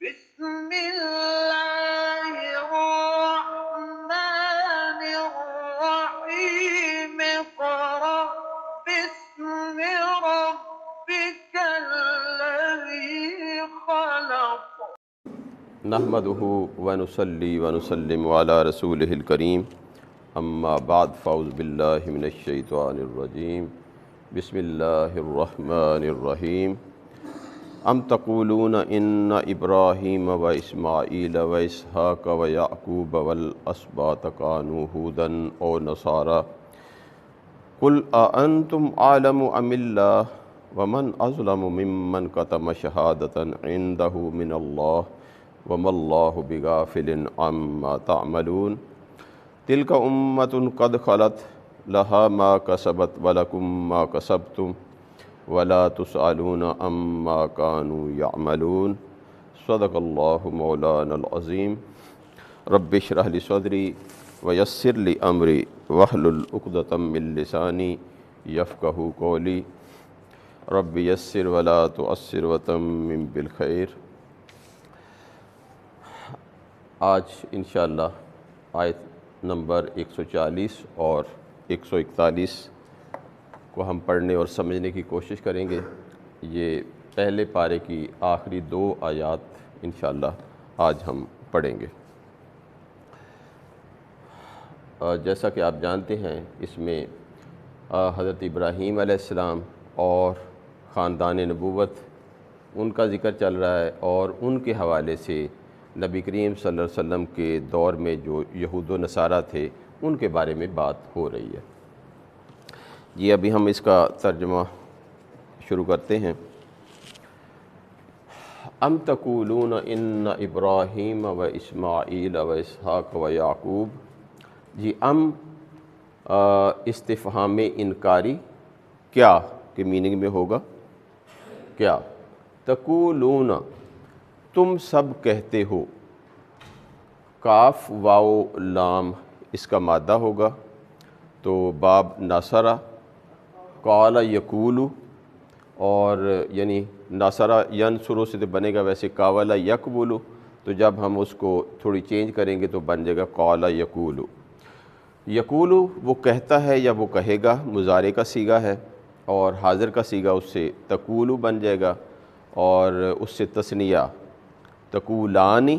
بسم اللہ الرحمن الرحیم اقرأ باسم ربک الذی خلق نحمده ونصلي ونسلم على رسوله الكريم اما بعد فاعوذ بالله من الشيطان الرجيم بسم الله الرحمن الرحيم ام تقولون ان ابراهيم واسماعيل واسحاق ويعقوب والاسباط كانوا هودا او نصارى قل أأنتم أعلم أم الله ومن أظلم ممن كتم شهادة عنده من الله وما الله بغافل عما تعملون تلك أمة قد خلت لها ما كسبت ولكم ما كسبتم ولا تسألون عما كانوا يعملون صدق الله مولانا العظيم رب اشرح لي صدري ويسر لي أمري واحلل عقدة من لساني يفقهوا قولي رب يسر ولا تعسر وتمم بالخير۔ آج انشاءاللہ آیت نمبر 140 اور 141 کو ہم پڑھنے اور سمجھنے کی کوشش کریں گے۔ یہ پہلے پارے کی آخری 2 آیات انشاءاللہ آج ہم پڑھیں گے۔ جیسا کہ آپ جانتے ہیں اس میں حضرت ابراہیم علیہ السلام اور خاندان نبوت ان کا ذکر چل رہا ہے، اور ان کے حوالے سے نبی کریم صلی اللہ علیہ وسلم کے دور میں جو یہود و نصارہ تھے ان کے بارے میں بات ہو رہی ہے۔ یہ ابھی ہم اس کا ترجمہ شروع کرتے ہیں۔ ام تقولون ان ابراہیم و اسماعیل و اسحاق و یعقوب، جی ام استفہام انکاری کیا کے میننگ میں ہوگا کیا، تقولون تم سب کہتے ہو، کاف واو لام اس کا مادہ ہوگا، تو باب ناصرہ قال یقول، اور یعنی ناصرہ ینصرو سے تو بنے گا ویسے قاول یقبل، تو جب ہم اس کو تھوڑی چینج کریں گے تو بن جائے گا قال یقول۔ یقول وہ کہتا ہے یا وہ کہے گا، مضارع کا صیغہ ہے، اور حاضر کا صیغہ اس سے تقول بن جائے گا، اور اس سے تثنیہ تقولانی،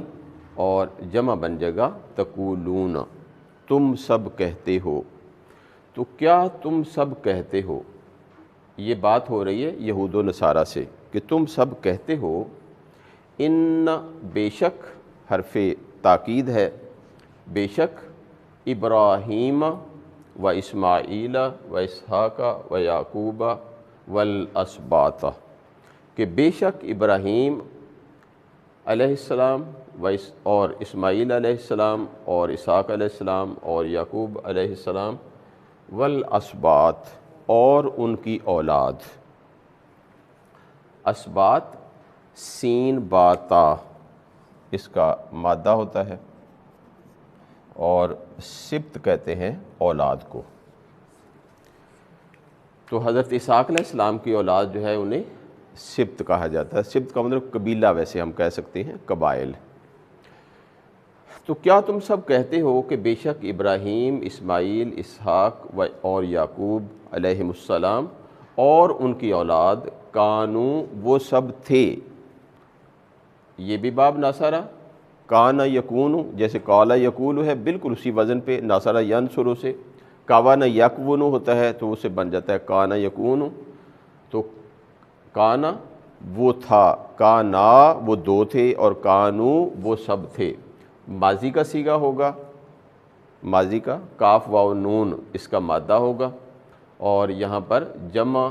اور جمع بن جائے گا تقولون، تم سب کہتے ہو۔ تو کیا تم سب کہتے ہو، یہ بات ہو رہی ہے یہود و نصارہ سے کہ تم سب کہتے ہو، ان بے شک حرف تاکید ہے، بے شک ابراہیم و اسماعیل و اسحاق و یعقوب والاسباط، کہ بے شک ابراہیم علیہ السلام اور اسماعیل علیہ السلام اور اسحاق علیہ السلام اور یعقوب علیہ السلام والاسباط اور ان کی اولاد۔ اسباط سین با تا اس کا مادہ ہوتا ہے، اور سبت کہتے ہیں اولاد کو۔ تو حضرت اسحاق علیہ السلام کی اولاد جو ہے انہیں سبت کہا جاتا ہے۔ سبت کا مطلب قبیلہ، ویسے ہم کہہ سکتے ہیں قبائل۔ تو کیا تم سب کہتے ہو کہ بے شک ابراہیم، اسماعیل، اسحاق اور یعقوب علیہم السلام اور ان کی اولاد، کانو وہ سب تھے، یہ بھی باب ناصرہ، کانا یکونو جیسے قال یقول ہے، بالکل اسی وزن پہ ناصرہ ینصرو سے، کاوانا یکونو ہوتا ہے تو اسے بن جاتا ہے کانا یکونو۔ تو کانا وہ تھا، کانا وہ 2 تھے، اور کانو وہ سب تھے۔ ماضی کا صیغہ ہوگا، ماضی کا کاف واو نون اس کا مادہ ہوگا، اور یہاں پر جمع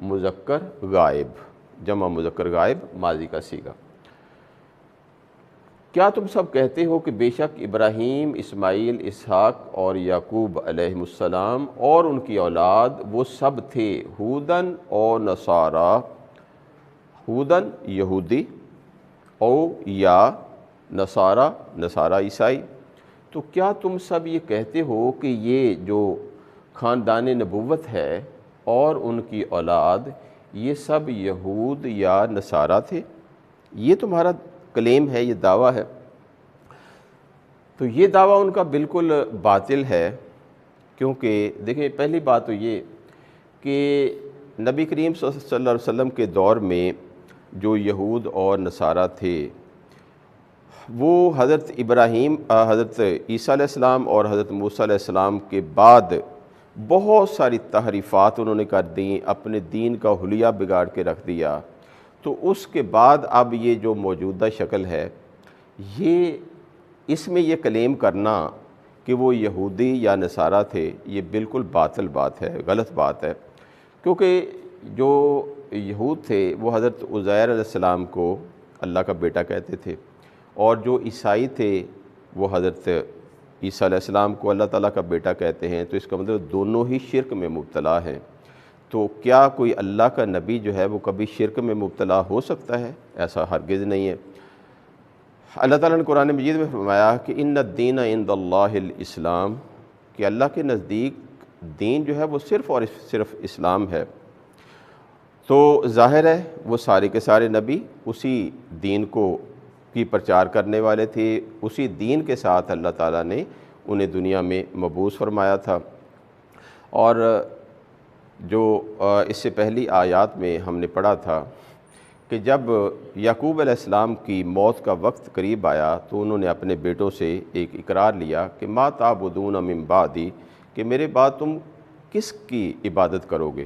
مذکر غائب، جمع مذکر غائب ماضی کا صیغہ۔ کیا تم سب کہتے ہو کہ بے شک ابراہیم، اسماعیل، اسحاق اور یعقوب علیہم السلام اور ان کی اولاد وہ سب تھے، ہودن اور نصارہ، ہودن یہودی، او یا نصارہ نصارہ عیسائی۔ تو کیا تم سب یہ کہتے ہو کہ یہ جو خاندان نبوت ہے اور ان کی اولاد یہ سب یہود یا نصارہ تھے؟ یہ تمہارا کلیم ہے، یہ دعویٰ ہے، تو یہ دعویٰ ان کا بالکل باطل ہے۔ کیونکہ دیکھیں پہلی بات تو یہ کہ نبی کریم صلی اللہ علیہ وسلم کے دور میں جو یہود اور نصارہ تھے وہ حضرت ابراہیم حضرت عیسیٰ علیہ السلام اور حضرت موسیٰ علیہ السلام کے بعد بہت ساری تحریفات انہوں نے کر دیں، اپنے دین کا حلیہ بگاڑ کے رکھ دیا۔ تو اس کے بعد اب یہ جو موجودہ شکل ہے، یہ اس میں یہ کلیم کرنا کہ وہ یہودی یا نصارہ تھے، یہ بالکل باطل بات ہے، غلط بات ہے۔ کیونکہ جو یہود تھے وہ حضرت عزیر علیہ السلام کو اللہ کا بیٹا کہتے تھے، اور جو عیسائی تھے وہ حضرت عیسیٰ علیہ السلام کو اللہ تعالیٰ کا بیٹا کہتے ہیں۔ تو اس کا مطلب دونوں ہی شرک میں مبتلا ہیں۔ تو کیا کوئی اللہ کا نبی جو ہے وہ کبھی شرک میں مبتلا ہو سکتا ہے؟ ایسا ہرگز نہیں ہے۔ اللہ تعالیٰ نے قرآن مجید میں فرمایا کہ ان الدین عند اللہ الاسلام، کہ اللہ کے نزدیک دین جو ہے وہ صرف اور صرف اسلام ہے۔ تو ظاہر ہے وہ سارے کے سارے نبی اسی دین کی پرچار کرنے والے تھے، اسی دین کے ساتھ اللہ تعالیٰ نے انہیں دنیا میں مبعوث فرمایا تھا۔ اور جو اس سے پہلی آیات میں ہم نے پڑھا تھا کہ جب یعقوب علیہ السلام کی موت کا وقت قریب آیا تو انہوں نے اپنے بیٹوں سے ایک اقرار لیا کہ ما تعبدون من بعدی، کہ میرے بعد تم کس کی عبادت کرو گے؟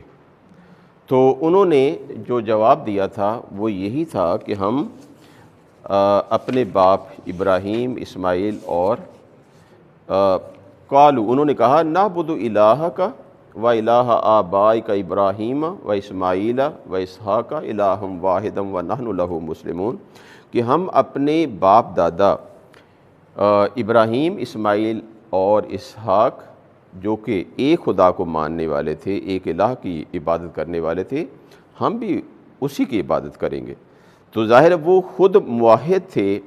تو انہوں نے جو جواب دیا تھا وہ یہی تھا کہ ہم اپنے باپ ابراہیم، اسماعیل اور قالو، انہوں نے کہا نعبد الہک و الہ آبائک ابراہیم و اسماعیل و اسحاق الہ واحدا و نحن لہ مسلمون، کہ ہم اپنے باپ دادا ابراہیم، اسماعیل اور اسحاق جو کہ ایک خدا کو ماننے والے تھے، ایک الہ کی عبادت کرنے والے تھے، ہم بھی اسی کی عبادت کریں گے۔ تو ظاہر ہے وہ خود موحد تھے،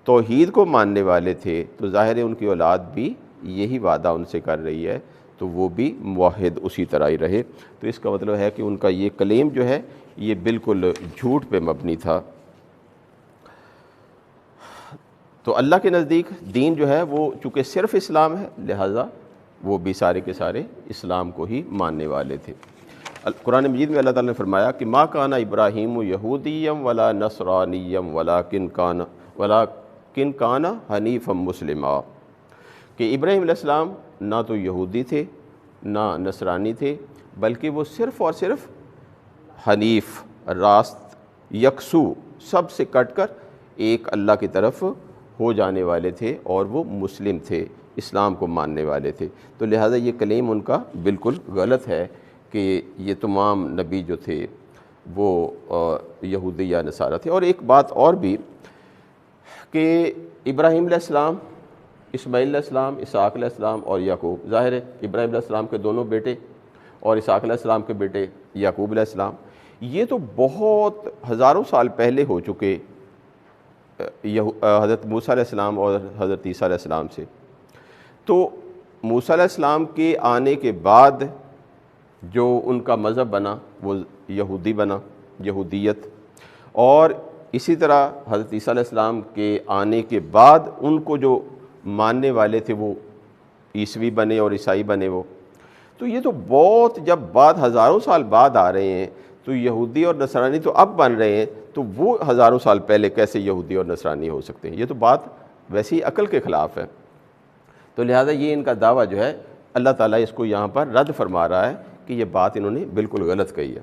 توحید کو ماننے والے تھے، تو ظاہر ہے ان کی اولاد بھی یہی وعدہ ان سے کر رہی ہے، تو وہ بھی موحد اسی طرح ہی رہے۔ تو اس کا مطلب ہے کہ ان کا یہ کلیم جو ہے یہ بالکل جھوٹ پہ مبنی تھا۔ تو اللہ کے نزدیک دین جو ہے وہ چونکہ صرف اسلام ہے، لہٰذا وہ بھی سارے کے سارے اسلام کو ہی ماننے والے تھے۔ قرآن مجید میں اللہ تعالیٰ نے فرمایا کہ ما کان ابراہیم یہودیم ولا نصرانیم ولکن کان حنیفا مسلما، کہ ابراہیم علیہ السلام نہ تو یہودی تھے نہ نصرانی تھے، بلکہ وہ صرف اور صرف حنیف، راست، یکسو، سب سے کٹ کر ایک اللہ کی طرف ہو جانے والے تھے، اور وہ مسلم تھے، اسلام کو ماننے والے تھے۔ تو لہٰذا یہ کلیم ان کا بالکل غلط ہے کہ یہ تمام نبی جو تھے وہ یہودی یا نصارہ تھے۔ اور ایک بات اور بھی کہ ابراہیم علیہ السلام، اسماعیل علیہ السلام، اسحاق علیہ السلام اور یعقوب، ظاہر ہے ابراہیم علیہ السلام کے دونوں بیٹے اور اسحاق علیہ السلام کے بیٹے یعقوب علیہ السلام، یہ تو بہت ہزاروں سال پہلے ہو چکے حضرت موسیٰ علیہ السلام اور حضرت عیسیٰ علیہ السلام سے۔ تو موسیٰ علیہ السلام کے آنے کے بعد جو ان کا مذہب بنا وہ یہودی بنا، یہودیت، اور اسی طرح حضرت عیسیٰ علیہ السلام کے آنے کے بعد ان کو جو ماننے والے تھے وہ عیسوی بنے اور عیسائی بنے وہ۔ تو یہ تو بہت جب بعد ہزاروں سال بعد آ رہے ہیں، تو یہودی اور نصرانی تو اب بن رہے ہیں، تو وہ ہزاروں سال پہلے کیسے یہودی اور نصرانی ہو سکتے ہیں؟ یہ تو بات ویسی عقل کے خلاف ہے۔ تو لہٰذا یہ ان کا دعویٰ جو ہے اللہ تعالیٰ اس کو یہاں پر رد فرما رہا ہے کہ یہ بات انہوں نے بالکل غلط کہی ہے۔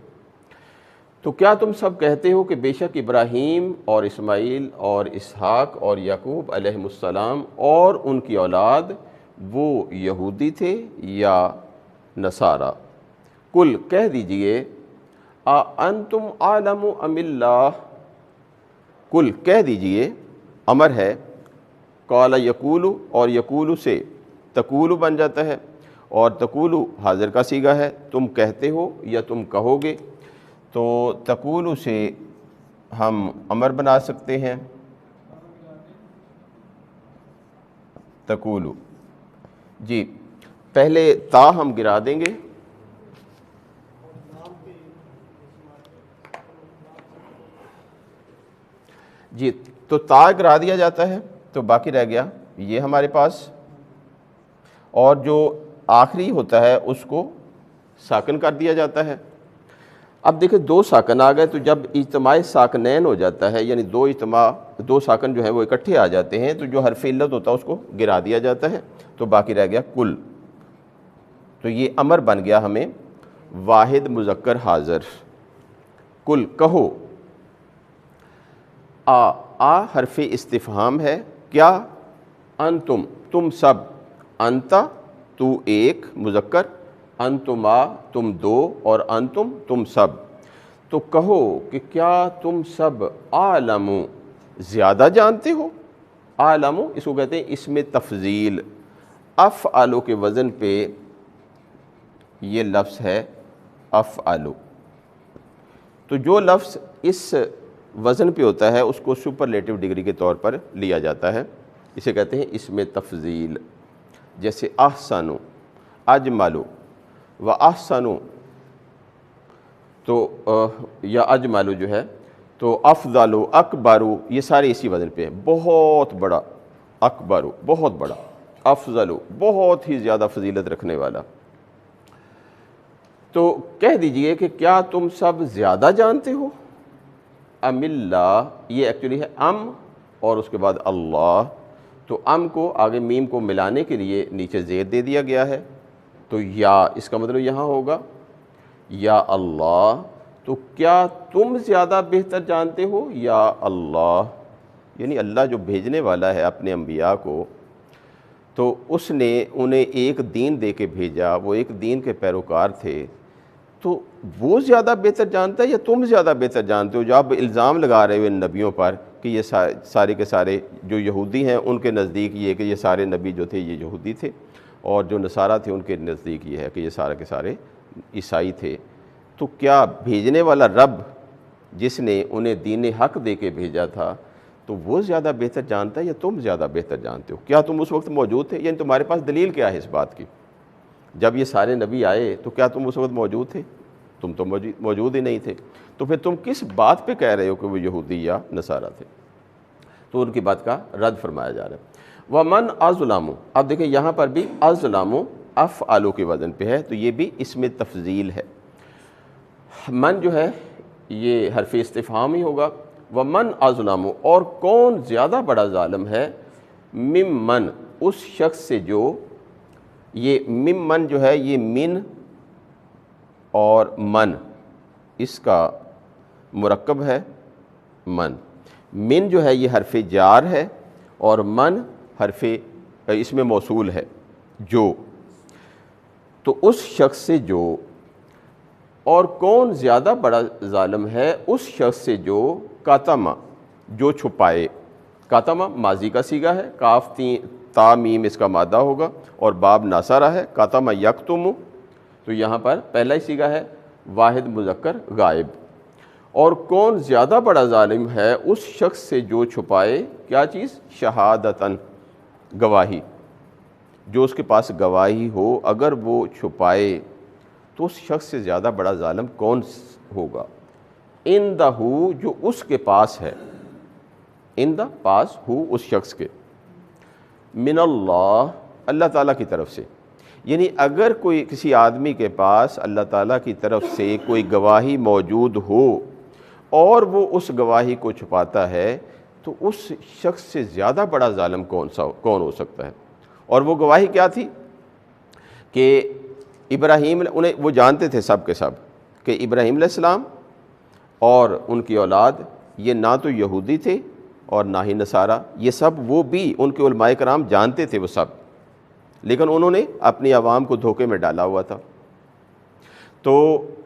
تو کیا تم سب کہتے ہو کہ بے شک ابراہیم اور اسماعیل اور اسحاق اور یعقوب علیہ السلام اور ان کی اولاد وہ یہودی تھے یا نصارہ؟ کل کہہ دیجئے انتم عالم ام اللہ، کل کہہ دیجئے، امر ہے، قال یقول، اور یقول سے تقول بن جاتا ہے، اور تقول حاضر کا صیغہ ہے، تم کہتے ہو یا تم کہو گے، تو تقول سے ہم امر بنا سکتے ہیں، تقول، جی پہلے تا ہم گرا دیں گے، جی تو تا گرا دیا جاتا ہے تو باقی رہ گیا یہ ہمارے پاس، اور جو آخری ہوتا ہے اس کو ساکن کر دیا جاتا ہے۔ اب دیکھیں دو ساکن آ گئے، تو جب اجتماع ساکنین ہو جاتا ہے، یعنی دو ساکن جو ہے وہ اکٹھے آ جاتے ہیں، تو جو حرف علت ہوتا ہے اس کو گرا دیا جاتا ہے، تو باقی رہ گیا کل۔ تو یہ امر بن گیا ہمیں واحد مذکر حاضر، کل کہو۔ آ حرف استفہام ہے، کیا؟ انتم تم سب، انتا تو ایک مذکر، انتما تم دو، اور انتم تم سب۔ تو کہو کہ کیا تم سب عالمو زیادہ جانتے ہو؟ عالمو اس کو کہتے ہیں اسم تفضیل، افعلو کے وزن پہ یہ لفظ ہے افعلو، تو جو لفظ اس وزن پہ ہوتا ہے اس کو سپرلیٹو ڈگری کے طور پر لیا جاتا ہے، اسے کہتے ہیں اسم تفضیل۔ جیسے احسنو، اجملو و احسنو، تو یا اجملو جو ہے، تو افضلو، اکبرو، یہ سارے اسی وزن پہ ہیں۔ بہت بڑا، اکبرو بہت بڑا، افضلو بہت ہی زیادہ فضیلت رکھنے والا۔ تو کہہ دیجئے کہ کیا تم سب زیادہ جانتے ہو؟ ام اللہ، یہ ایکچولی ہے ام اور اس کے بعد اللہ، تو ام کو آگے میم کو ملانے کے لیے نیچے زیر دے دیا گیا ہے، تو یا اس کا مطلب یہاں ہوگا یا اللہ، تو کیا تم زیادہ بہتر جانتے ہو یا اللہ، یعنی اللہ جو بھیجنے والا ہے اپنے انبیاء کو، تو اس نے انہیں ایک دین دے کے بھیجا، وہ ایک دین کے پیروکار تھے، تو وہ زیادہ بہتر جانتا ہے یا تم زیادہ بہتر جانتے ہو؟ جو آپ الزام لگا رہے ہو ان نبیوں پر کہ یہ سارے کے سارے جو یہودی ہیں ان کے نزدیک یہ کہ یہ سارے نبی جو تھے یہ یہودی تھے، اور جو نصارہ تھے ان کے نزدیک یہ ہے کہ یہ سارے کے سارے عیسائی تھے، تو کیا بھیجنے والا رب جس نے انہیں دین حق دے کے بھیجا تھا تو وہ زیادہ بہتر جانتا ہے یا تم زیادہ بہتر جانتے ہو؟ کیا تم اس وقت موجود تھے؟ یعنی تمہارے پاس دلیل کیا ہے اس بات کی؟ جب یہ سارے نبی آئے تو کیا تم اس وقت موجود تھے؟ تم تو موجود ہی نہیں تھے، تو پھر تم کس بات پہ کہہ رہے ہو کہ وہ یہودی یا نصارہ تھے؟ تو ان کی بات کا رد فرمایا جا رہا ہے۔ وَمَنْ أَظْلَمُ، اب دیکھیں یہاں پر بھی اظلم افعلو کے وزن پہ ہے، تو یہ بھی اسم تفضیل ہے۔ من جو ہے یہ حرف استفہام ہی ہوگا۔ وَمَنْ أَظْلَمُ، اور کون زیادہ بڑا ظالم ہے، ممن اس شخص سے جو، یہ ممن جو ہے یہ من اور من اس کا مرکب ہے من جو ہے یہ حرف جار ہے، اور من حرف اس میں موصول ہے جو، تو اس شخص سے جو، اور کون زیادہ بڑا ظالم ہے اس شخص سے جو کاتما جو چھپائے۔ کاتما ماضی کا صیغہ ہے، کاف تا میم اس کا مادہ ہوگا، اور باب ناصرہ ہے، کاتما یکتم، تو یہاں پر پہلا ہی صیغہ ہے واحد مذکر غائب۔ اور کون زیادہ بڑا ظالم ہے اس شخص سے جو چھپائے، کیا چیز؟ شہادتاً، گواہی، جو اس کے پاس گواہی ہو اگر وہ چھپائے تو اس شخص سے زیادہ بڑا ظالم کون ہوگا؟ اندہ، جو اس کے پاس ہے، اندہ پاس ہو اس شخص کے، من اللہ، اللہ تعالیٰ کی طرف سے، یعنی اگر کوئی کسی آدمی کے پاس اللہ تعالیٰ کی طرف سے کوئی گواہی موجود ہو اور وہ اس گواہی کو چھپاتا ہے تو اس شخص سے زیادہ بڑا ظالم کون ہو سکتا ہے؟ اور وہ گواہی کیا تھی کہ ابراہیم، انہیں وہ جانتے تھے سب کے سب کہ ابراہیم علیہ السلام اور ان کی اولاد یہ نہ تو یہودی تھے اور نہ ہی نصارہ، یہ سب وہ بھی ان کے علماء کرام جانتے تھے وہ سب، لیکن انہوں نے اپنی عوام کو دھوکے میں ڈالا ہوا تھا۔ تو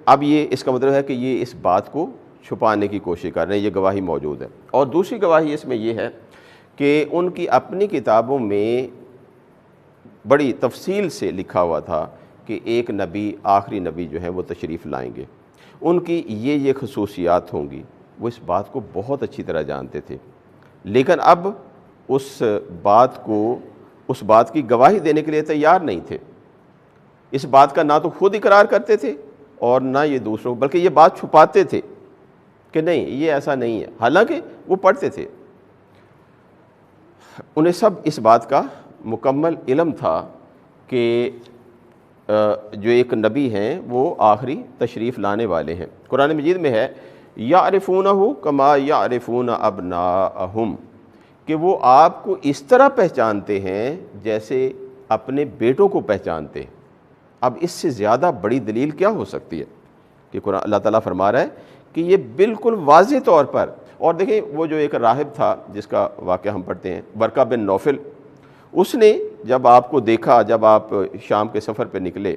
اب یہ اس کا مطلب ہے کہ یہ اس بات کو چھپانے کی کوشش کر رہے ہیں، یہ گواہی موجود ہے۔ اور دوسری گواہی اس میں یہ ہے کہ ان کی اپنی کتابوں میں بڑی تفصیل سے لکھا ہوا تھا کہ ایک نبی، آخری نبی جو ہے وہ تشریف لائیں گے، ان کی یہ خصوصیات ہوں گی، وہ اس بات کو بہت اچھی طرح جانتے تھے، لیکن اب اس بات کی گواہی دینے کے لیے تیار نہیں تھے۔ اس بات کا نہ تو خود اقرار کرتے تھے اور نہ یہ دوسروں، بلکہ یہ بات چھپاتے تھے کہ نہیں یہ ایسا نہیں ہے، حالانکہ وہ پڑھتے تھے انہیں سب اس بات کا مکمل علم تھا کہ جو ایک نبی ہیں وہ آخری تشریف لانے والے ہیں۔ قرآن مجید میں ہے یعرفونہ کما یعرفون ابناءہم، کہ وہ آپ کو اس طرح پہچانتے ہیں جیسے اپنے بیٹوں کو پہچانتے ہیں۔ اب اس سے زیادہ بڑی دلیل کیا ہو سکتی ہے کہ قرآن اللہ تعالیٰ فرما رہا ہے کہ یہ بالکل واضح طور پر، اور دیکھیں وہ جو ایک راہب تھا جس کا واقعہ ہم پڑھتے ہیں، ورقہ بن نوفل، اس نے جب آپ کو دیکھا، جب آپ شام کے سفر پہ نکلے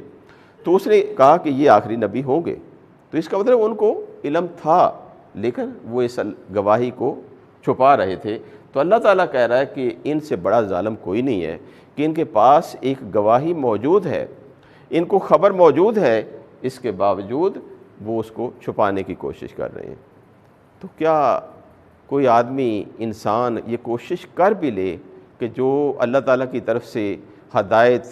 تو اس نے کہا کہ یہ آخری نبی ہوں گے، تو اس کا مطلب ان کو علم تھا لیکن وہ اس گواہی کو چھپا رہے تھے۔ تو اللہ تعالیٰ کہہ رہا ہے کہ ان سے بڑا ظالم کوئی نہیں ہے کہ ان کے پاس ایک گواہی موجود ہے، ان کو خبر موجود ہے، اس کے باوجود وہ اس کو چھپانے کی کوشش کر رہے ہیں۔ تو کیا کوئی آدمی، انسان یہ کوشش کر بھی لے کہ جو اللہ تعالیٰ کی طرف سے ہدایت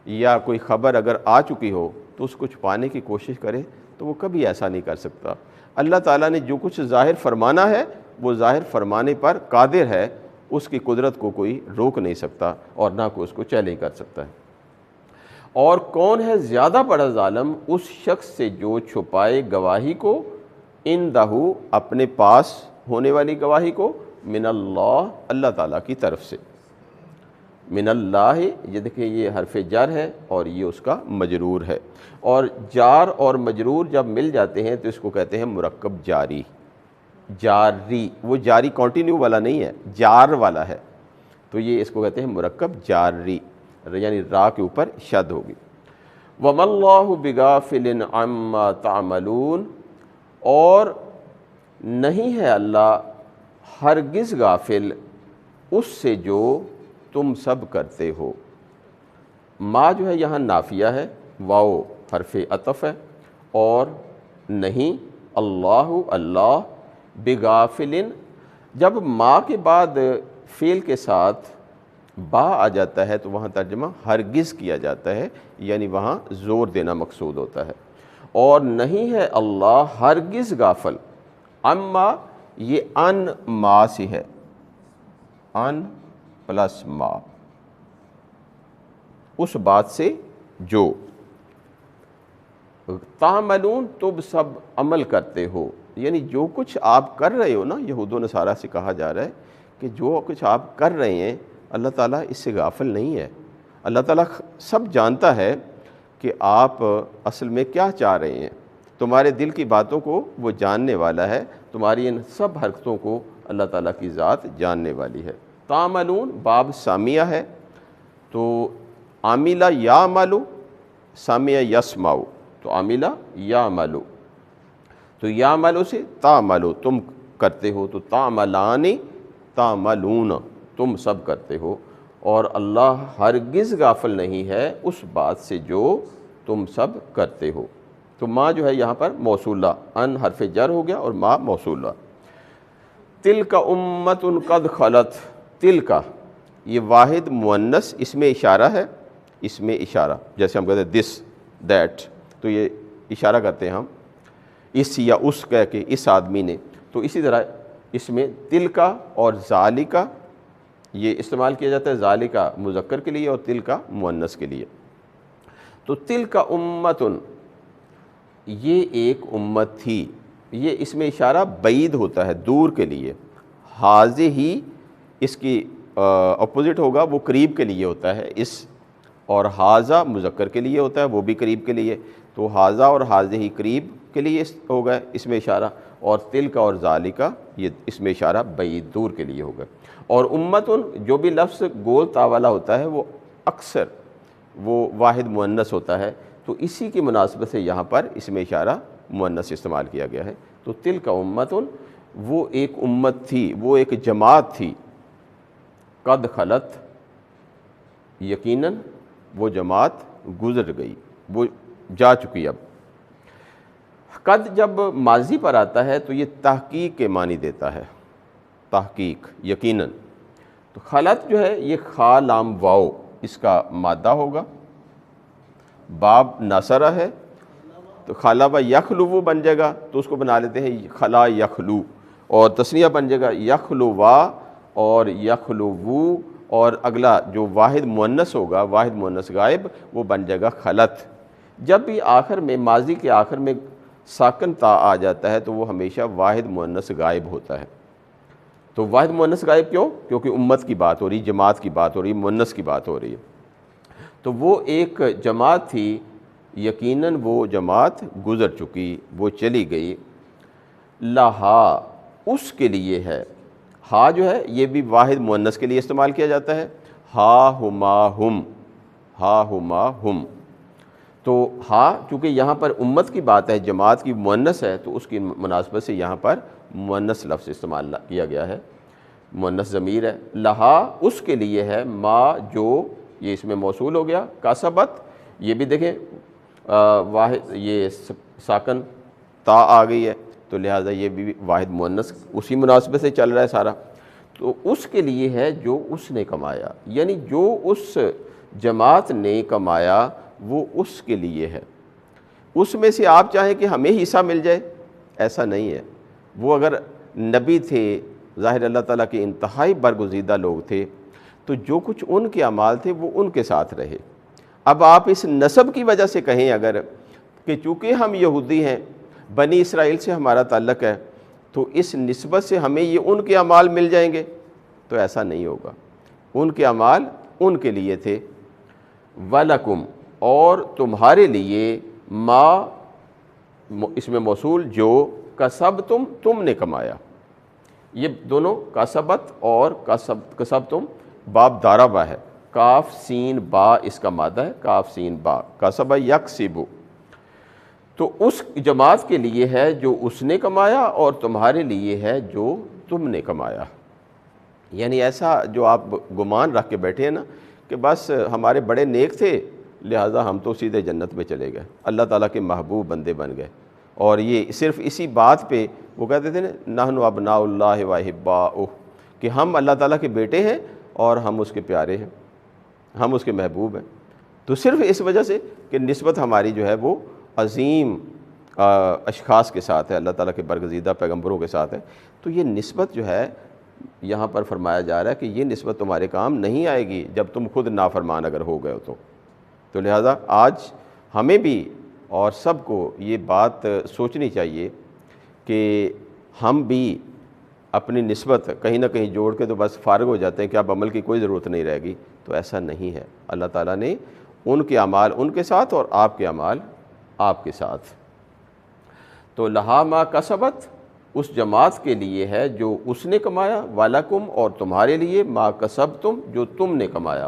یا کوئی خبر اگر آ چکی ہو تو اس کو چھپانے کی کوشش کرے؟ تو وہ کبھی ایسا نہیں کر سکتا۔ اللہ تعالیٰ نے جو کچھ ظاہر فرمانا ہے وہ ظاہر فرمانے پر قادر ہے، اس کی قدرت کو کوئی روک نہیں سکتا اور نہ کوئی اس کو چیلنج کر سکتا ہے۔ اور کون ہے زیادہ بڑا ظالم؟ اس شخص سے جو چھپائے گواہی کو، عندہ اپنے پاس ہونے والی گواہی کو، من اللہ اللہ تعالیٰ کی طرف سے۔ من اللہ، یہ دیکھیں یہ حرف جر ہے اور یہ اس کا مجرور ہے، اور جار اور مجرور جب مل جاتے ہیں تو اس کو کہتے ہیں مرکب جاری، جاری، وہ جاری کنٹینیو والا نہیں ہے، جار والا ہے، تو یہ اس کو کہتے ہیں مرکب جاری، یعنی را کے اوپر شد ہوگی۔ وَمَا اللَّهُ بِغَافِلٍ عَمَّا تَعْمَلُونَ، اور نہیں ہے اللہ ہرگز غافل اس سے جو تم سب کرتے ہو۔ ما جو ہے یہاں نافیہ ہے، واو حرف عطف ہے، اور نہیں اللہ، اللہ، بغافلن، جب ما کے بعد فعل کے ساتھ با آ جاتا ہے تو وہاں ترجمہ ہرگز کیا جاتا ہے، یعنی وہاں زور دینا مقصود ہوتا ہے۔ اور نہیں ہے اللہ ہرگز غافل، اما یہ ان ما سے ہے، ان پلس ما، اس بات سے جو تعملون تم سب عمل کرتے ہو، یعنی جو کچھ آپ کر رہے ہو نا، یہود و نصارہ سے کہا جا رہا ہے کہ جو کچھ آپ کر رہے ہیں اللہ تعالیٰ اس سے غافل نہیں ہے۔ اللہ تعالیٰ سب جانتا ہے کہ آپ اصل میں کیا چاہ رہے ہیں، تمہارے دل کی باتوں کو وہ جاننے والا ہے، تمہاری ان سب حرکتوں کو اللہ تعالیٰ کی ذات جاننے والی ہے۔ تعملون باب سامیہ ہے، تو عاملہ یعملو، سامیہ یسمعو، تو عاملہ یعملو، تو یعملو سے تعملو تم کرتے ہو، تو تعملانی تعملون تم سب کرتے ہو، اور اللہ ہرگز غافل نہیں ہے اس بات سے جو تم سب کرتے ہو۔ تو ما جو ہے یہاں پر موصولہ، ان حرف جر ہو گیا اور ما موصولہ۔ تلک امت قد خلت، تلک یہ واحد مؤنث اس میں اشارہ ہے، اس میں اشارہ جیسے ہم کہتے ہیں دس، دیٹ، تو یہ اشارہ کرتے ہیں ہم اس یا اس کہہ کے، اس آدمی نے، تو اسی طرح اس میں تلکا اور ذالکا یہ استعمال کیا جاتا ہے، ذالکا مذکر کے لیے اور تلکا مؤنث کے لیے۔ تو تلکا امتن، یہ ایک امت تھی، یہ اس میں اشارہ بعید ہوتا ہے، دور کے لیے۔ حاضہ ہی اس کی اپوزٹ ہوگا، وہ قریب کے لیے ہوتا ہے اس، اور حاضہ مذکر کے لیے ہوتا ہے، وہ بھی قریب کے لیے، تو حاضہ اور حاضہ ہی قریب کے لیے ہوگا اس میں اشارہ، اور تلک اور ذالکا یہ اس میں اشارہ بعید دور کے لیے ہوگا۔ اور امتن جو بھی لفظ گول تا والا ہوتا ہے وہ اکثر وہ واحد مؤنث ہوتا ہے، تو اسی کی مناسبت سے یہاں پر اس میں اشارہ مؤنث استعمال کیا گیا ہے۔ تو تلک امتن وہ ایک امت تھی، وہ ایک جماعت تھی، قد خلت یقیناً وہ جماعت گزر گئی، وہ جا چکی۔ اب قد جب ماضی پر آتا ہے تو یہ تحقیق کے معنی دیتا ہے، تحقیق، یقیناً۔ تو خلت جو ہے یہ خا لام واو اس کا مادہ ہوگا، باب ناصرہ ہے تو خلوا یخلو بن جائے گا، تو اس کو بنا لیتے ہیں خلا یخلو، اور تسنیہ بن جائے گا یخلوا اور یخلوو، اور اگلا جو واحد مؤنث ہوگا، واحد مؤنث غائب، وہ بن جائے گا خلط۔ جب بھی آخر میں، ماضی کے آخر میں ساکن تا آ جاتا ہے تو وہ ہمیشہ واحد مؤنث غائب ہوتا ہے۔ تو واحد مؤنث غائب کیوں؟ کیونکہ امت کی بات ہو رہی، جماعت کی بات ہو رہی، مؤنث کی بات ہو رہی ہے۔ تو وہ ایک جماعت تھی، یقیناً وہ جماعت گزر چکی، وہ چلی گئی۔ لہا، اس کے لیے ہے۔ ہا جو ہے یہ بھی واحد مؤنث کے لیے استعمال کیا جاتا ہے، ہا ہما ہم، ہا ہما ہم۔ تو ہا چونکہ یہاں پر امت کی بات ہے، جماعت کی مؤنث ہے، تو اس کی مناسبت سے یہاں پر مؤنث لفظ استعمال کیا گیا ہے، مؤنث ضمیر ہے۔ لہا، اس کے لیے ہے، ما جو، یہ اس میں موصول ہو گیا، کسبت، یہ بھی دیکھیں واحد، یہ ساکن تا آ گئی ہے، تو لہٰذا یہ بھی واحد مؤنث اسی مناسبت سے چل رہا ہے سارا۔ تو اس کے لیے ہے جو اس نے کمایا، یعنی جو اس جماعت نے کمایا وہ اس کے لیے ہے۔ اس میں سے آپ چاہیں کہ ہمیں حصہ مل جائے، ایسا نہیں ہے۔ وہ اگر نبی تھے، ظاہر اللہ تعالیٰ کے انتہائی برگزیدہ لوگ تھے، تو جو کچھ ان کے اعمال تھے وہ ان کے ساتھ رہے۔ اب آپ اس نسب کی وجہ سے کہیں اگر کہ چونکہ ہم یہودی ہیں، بنی اسرائیل سے ہمارا تعلق ہے، تو اس نسبت سے ہمیں یہ ان کے اعمال مل جائیں گے، تو ایسا نہیں ہوگا۔ ان کے اعمال ان کے لیے تھے۔ وَلَكُمْ، اور تمہارے لیے، ما اس میں موصول جو، کسبتم، تم نے کمایا۔ یہ دونوں کسبت اور کسبتم باب داربہ ہے، کاف سین با اس کا مادہ ہے، کاف سین با، کسب یکسب۔ تو اس جماعت کے لیے ہے جو اس نے کمایا، اور تمہارے لیے ہے جو تم نے کمایا۔ یعنی ایسا جو آپ گمان رکھ کے بیٹھے ہیں نا کہ بس ہمارے بڑے نیک تھے لہٰذا ہم تو سیدھے جنت میں چلے گئے، اللہ تعالیٰ کے محبوب بندے بن گئے، اور یہ صرف اسی بات پہ وہ کہتے تھے نا، نحن ابناء اللہ و احباؤہ، کہ ہم اللہ تعالیٰ کے بیٹے ہیں اور ہم اس کے پیارے ہیں، ہم اس کے محبوب ہیں۔ تو صرف اس وجہ سے کہ نسبت ہماری جو ہے وہ عظیم اشخاص کے ساتھ ہے، اللہ تعالیٰ کے برگزیدہ پیغمبروں کے ساتھ ہے۔ تو یہ نسبت جو ہے یہاں پر فرمایا جا رہا ہے کہ یہ نسبت تمہارے کام نہیں آئے گی جب تم خود نافرمان اگر ہو گئے ہو تو لہٰذا آج ہمیں بھی اور سب کو یہ بات سوچنی چاہیے کہ ہم بھی اپنی نسبت کہیں نہ کہیں جوڑ کے تو بس فارغ ہو جاتے ہیں کہ اب عمل کی کوئی ضرورت نہیں رہے گی، تو ایسا نہیں ہے۔ اللہ تعالیٰ نے ان کے اعمال ان کے ساتھ اور آپ کے اعمال آپ کے ساتھ۔ تو لہا ما کسبت، اس جماعت کے لیے ہے جو اس نے کمایا، وَلَكُمْ، اور تمہارے لیے، ما کسبتم، جو تم نے کمایا۔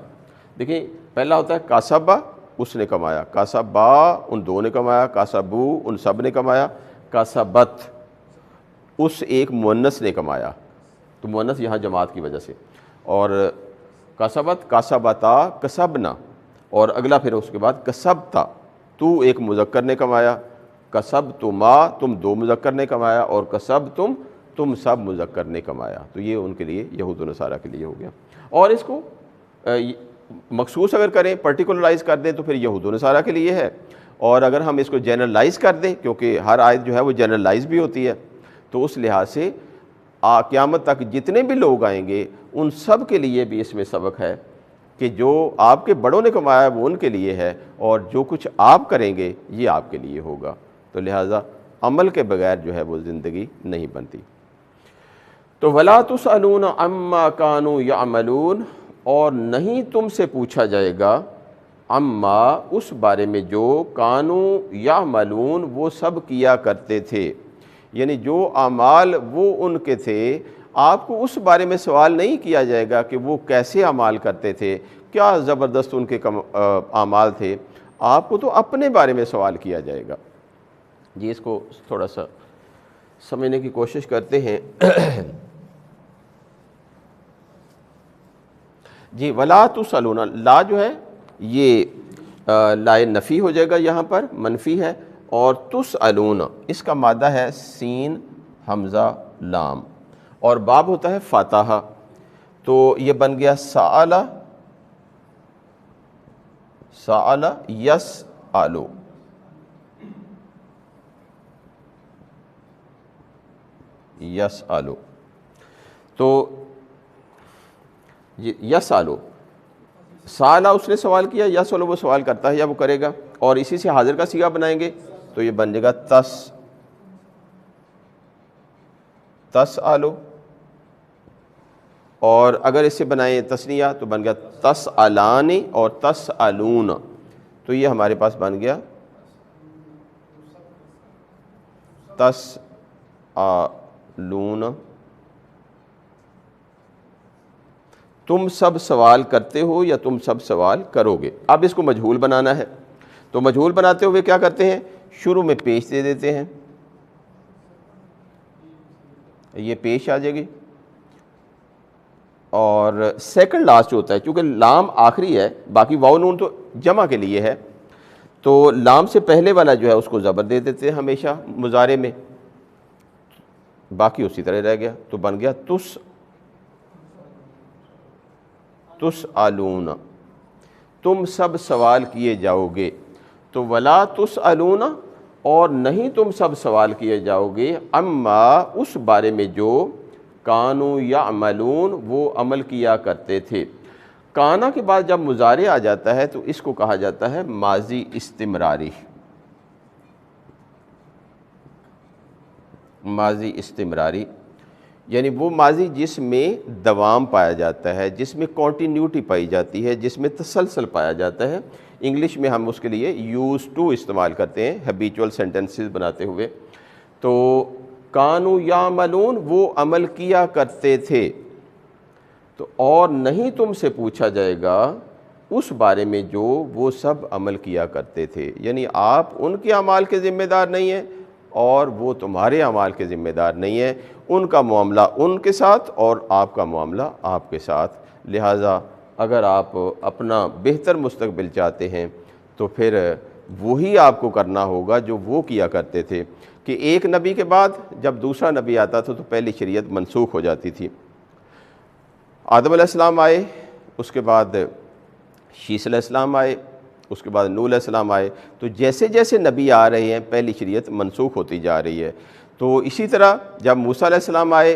دیکھیں پہلا ہوتا ہے کاسبہ، اس نے کمایا، کاسبا ان دو نے کمایا، کاسبو ان سب نے کمایا، کاسبت اس ایک مؤنث نے کمایا، تو مؤنث یہاں جماعت کی وجہ سے، اور کاسبت، کاسبتا، کسبنا، اور اگلا پھر اس کے بعد کسبتا، تو ایک مذکر نے کمایا، کسبتما تم دو مذکر نے کمایا، اور کسبتم تم سب مذکر نے کمایا۔ تو یہ ان کے لیے، یہود و نصارہ کے لیے ہو گیا۔ اور اس کو مخصوص اگر کریں، پرٹیکولرائز کر دیں تو پھر یہود و نصارہ کے لیے ہے، اور اگر ہم اس کو جنرلائز کر دیں، کیونکہ ہر آیت جو ہے وہ جنرلائز بھی ہوتی ہے، تو اس لحاظ سے قیامت تک جتنے بھی لوگ آئیں گے ان سب کے لیے بھی اس میں سبق ہے کہ جو آپ کے بڑوں نے کمایا وہ ان کے لیے ہے، اور جو کچھ آپ کریں گے یہ آپ کے لیے ہوگا۔ تو لہٰذا عمل کے بغیر جو ہے وہ زندگی نہیں بنتی۔ تو وَلَا تُسْأَلُونَ عَمَّا كَانُوا يَعْمَلُونَ، اور نہیں تم سے پوچھا جائے گا، عما اس بارے میں جو، کانوا یعملون وہ سب کیا کرتے تھے، یعنی جو اعمال وہ ان کے تھے، آپ کو اس بارے میں سوال نہیں کیا جائے گا کہ وہ کیسے اعمال کرتے تھے، کیا زبردست ان کے اعمال تھے، آپ کو تو اپنے بارے میں سوال کیا جائے گا۔ جی اس کو تھوڑا سا سمجھنے کی کوشش کرتے ہیں۔ جی ولا تسألون، لا جو ہے یہ لا نفی ہو جائے گا، یہاں پر منفی ہے، اور تسألون اس کا مادہ ہے سین حمزہ لام، اور باب ہوتا ہے فاتحہ، تو یہ بن گیا سأل، سأل یسألو، یسألو۔ تو یس آلو، سالا اس نے سوال کیا، یس آلو وہ سوال کرتا ہے یا وہ کرے گا، اور اسی سے حاضر کا صیغہ بنائیں گے تو یہ بن جائے گا تس آلو، اور اگر اس سے بنائیں تثنیہ تو بن گیا تس آلانی اور تس آلون، تو یہ ہمارے پاس بن گیا تس آلون، تم سب سوال کرتے ہو یا تم سب سوال کرو گے۔ اب اس کو مجہول بنانا ہے، تو مجہول بناتے ہوئے کیا کرتے ہیں، شروع میں پیش دے دیتے ہیں، یہ پیش آ جائے گی، اور سیکنڈ لاسٹ ہوتا ہے، چونکہ لام آخری ہے، باقی واو نون تو جمع کے لیے ہے، تو لام سے پہلے والا جو ہے اس کو زبر دے دیتے ہیں ہمیشہ مضارع میں، باقی اسی طرح رہ گیا، تو بن گیا تس آلون، تم سب سوال کیے جاؤ گے، تو ولا تس آلون، اور نہیں تم سب سوال کیے جاؤ گے، اما اس بارے میں جو کانوا یعملون وہ عمل کیا کرتے تھے۔ کانا کے بعد جب مضارع آ جاتا ہے تو اس کو کہا جاتا ہے ماضی استمراری، ماضی استمراری یعنی وہ ماضی جس میں دوام پایا جاتا ہے، جس میں کنٹینیوٹی پائی جاتی ہے، جس میں تسلسل پایا جاتا ہے۔ انگلش میں ہم اس کے لیے یوز ٹو استعمال کرتے ہیں ہیبیچول سینٹنسز بناتے ہوئے، تو کانوا یعملون وہ عمل کیا کرتے تھے، تو اور نہیں تم سے پوچھا جائے گا اس بارے میں جو وہ سب عمل کیا کرتے تھے، یعنی آپ ان کے اعمال کے ذمہ دار نہیں ہیں اور وہ تمہارے اعمال کے ذمہ دار نہیں ہیں، ان کا معاملہ ان کے ساتھ اور آپ کا معاملہ آپ کے ساتھ، لہٰذا اگر آپ اپنا بہتر مستقبل چاہتے ہیں تو پھر وہی آپ کو کرنا ہوگا جو وہ کیا کرتے تھے، کہ ایک نبی کے بعد جب دوسرا نبی آتا تھا تو پہلی شریعت منسوخ ہو جاتی تھی، آدم علیہ السلام آئے، اس کے بعد شیس علیہ السلام آئے، اس کے بعد نوح علیہ السلام آئے، تو جیسے جیسے نبی آ رہے ہیں پہلی شریعت منسوخ ہوتی جا رہی ہے، تو اسی طرح جب موسیٰ علیہ السلام آئے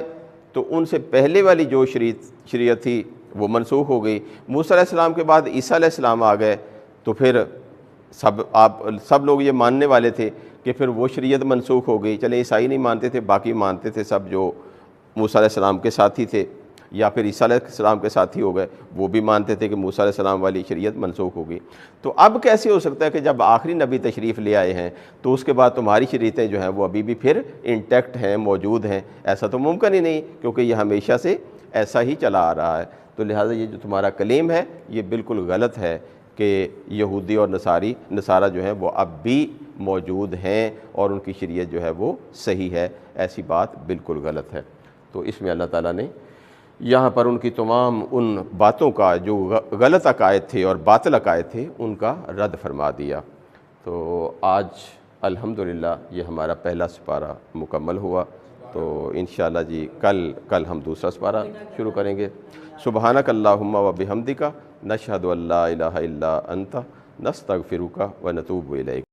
تو ان سے پہلے والی جو شریعت تھی وہ منسوخ ہو گئی، موسیٰ علیہ السلام کے بعد عیسیٰ علیہ السلام آ گئے، تو پھر سب لوگ یہ ماننے والے تھے کہ پھر وہ شریعت منسوخ ہو گئی، چلیں عیسائی نہیں مانتے تھے، باقی مانتے تھے سب جو موسیٰ علیہ السلام کے ساتھی تھے یا پھر عیسیٰ علیہ السلام کے ساتھی ہو گئے، وہ بھی مانتے تھے کہ موسیٰ علیہ السلام والی شریعت منسوخ ہو گئی۔ تو اب کیسے ہو سکتا ہے کہ جب آخری نبی تشریف لے آئے ہیں تو اس کے بعد تمہاری شریعتیں جو ہیں وہ ابھی بھی پھر انٹیکٹ ہیں، موجود ہیں؟ ایسا تو ممکن ہی نہیں، کیونکہ یہ ہمیشہ سے ایسا ہی چلا آ رہا ہے، تو لہٰذا یہ جو تمہارا کلیم ہے یہ بالکل غلط ہے کہ یہودی اور نصارہ جو ہیں وہ اب بھی موجود ہیں اور ان کی شریعت جو ہے وہ صحیح ہے، ایسی بات بالکل غلط ہے۔ تو اس میں اللہ تعالیٰ نے یہاں پر ان کی تمام ان باتوں کا جو غلط عقائد تھے اور باطل عقائد تھے ان کا رد فرما دیا۔ تو آج الحمدللہ یہ ہمارا پہلا سپارہ مکمل ہوا، تو انشاءاللہ جی کل ہم دوسرا سپارہ شروع کریں گے۔ سبحانک اللہم و بحمدک، نشہد ان لا الہ الا انت، نستغفرک و نتوب الیک۔